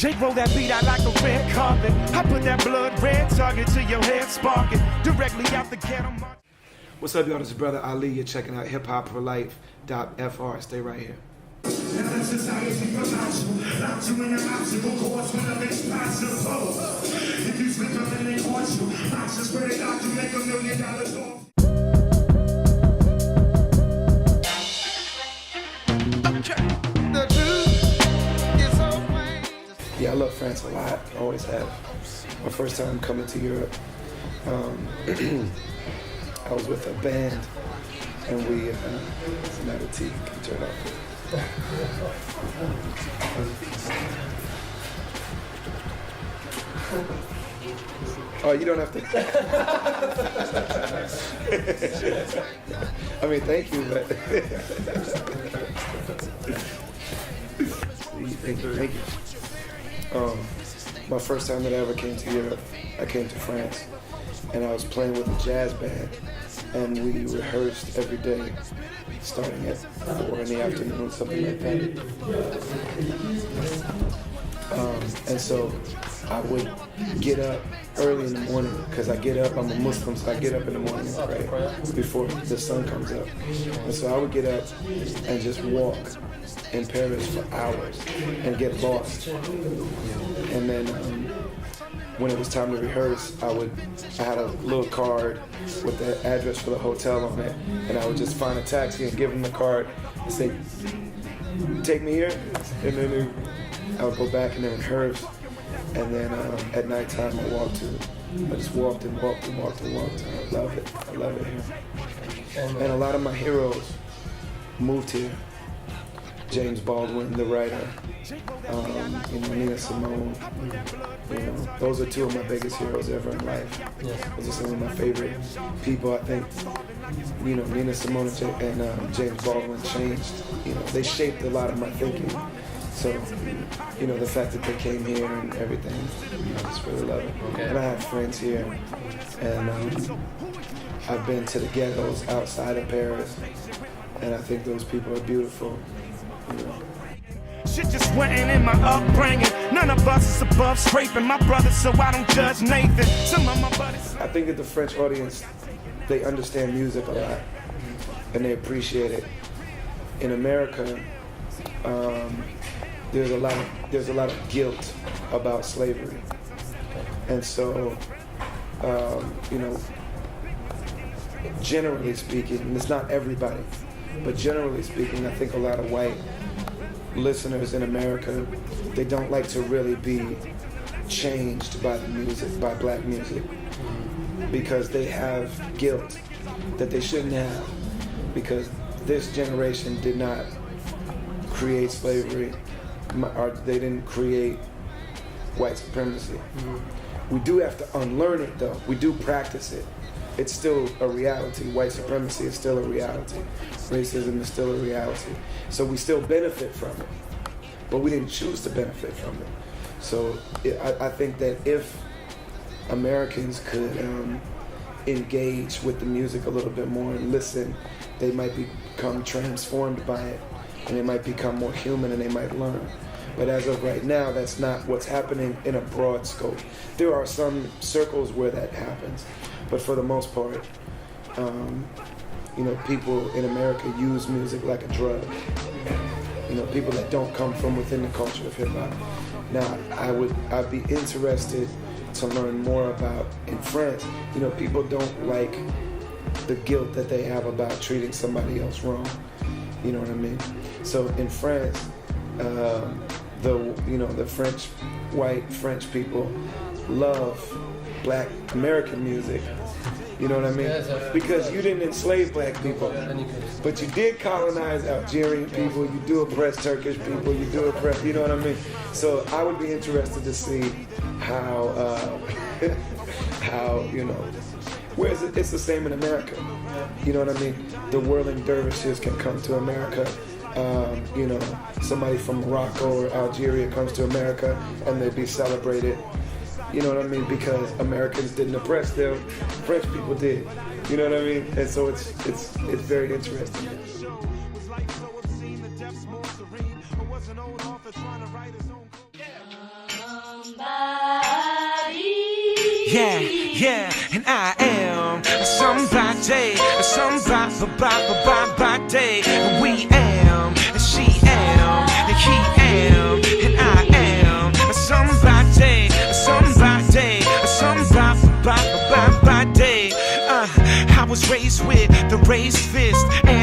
Jake roll that beat out like a red carpet. I put that blood red target to your head, sparking directly out the ghetto. What's up, y'all? This is Brother Ali. You're checking out hiphopforlife.fr. Stay right here. Yeah, I love France a lot. I always have. My first time coming to Europe, I was with a band, and we, Thématique, turn off. Oh, you don't have to. I mean, thank you, but. Thank you. My first time that I ever came to Europe, I came to France, and I was playing with a jazz band, and we rehearsed every day, starting at 4 in the afternoon, something like that. And so I would get up early in the morning, because I get up, I'm a Muslim, so I get up in the morning and pray before the sun comes up. And so I would get up and just walk in Paris for hours and get lost. And then when it was time to rehearse, I had a little card with the address for the hotel on it, and I would just find a taxi and give them the card and say, take me here, and then I would go back and then rehearse, and then at nighttime I just walked and walked and walked and walked. I love it here. And a lot of my heroes moved here. James Baldwin, the writer, Nina Simone, those are two of my biggest heroes ever in life. Those are some of my favorite people. I think, Nina Simone and James Baldwin changed, they shaped a lot of my thinking. So, the fact that they came here and everything, I just really love it. Okay. And I have friends here, and I've been to the ghettos outside of Paris, and I think those people are beautiful. Shit just wasn't in my upbringing. None of us is above scraping my brothers, so I don't judge Nathan. Some of my buddies. I think that the French audience, they understand music a lot, and they appreciate it. In America, there's a lot of guilt about slavery, and so generally speaking, and it's not everybody, but generally speaking, I think a lot of white listeners in America, they don't like to really be changed by the music, by black music, because they have guilt that they shouldn't have, because this generation did not create slavery, or they didn't create white supremacy. We do have to unlearn it, though. We do practice it. It's still a reality. White supremacy is still a reality. Racism is still a reality. So we still benefit from it, but we didn't choose to benefit from it. So I think that if Americans could engage with the music a little bit more and listen, they might become transformed by it, and they might become more human, and they might learn. But as of right now, that's not what's happening in a broad scope. There are some circles where that happens, but for the most part, people in America use music like a drug. People that don't come from within the culture of hip hop. Now, I'd be interested to learn more about in France. People don't like the guilt that they have about treating somebody else wrong. You know what I mean? So in France, the white French people love black American music. You know what I mean? Because you didn't enslave black people, but you did colonize Algerian people, you do oppress Turkish people, you do oppress, you know what I mean? So I would be interested to see how whereas it's the same in America. You know what I mean? The whirling dervishes can come to America. Somebody from Morocco or Algeria comes to America and they'd be celebrated. You know what I mean? Because Americans didn't oppress them, French people did. You know what I mean? And so it's very interesting. Yeah, yeah, and I am somebody, somebody. We am, and she am, and he am, and I am somebody, somebody. I was raised with the raised fist and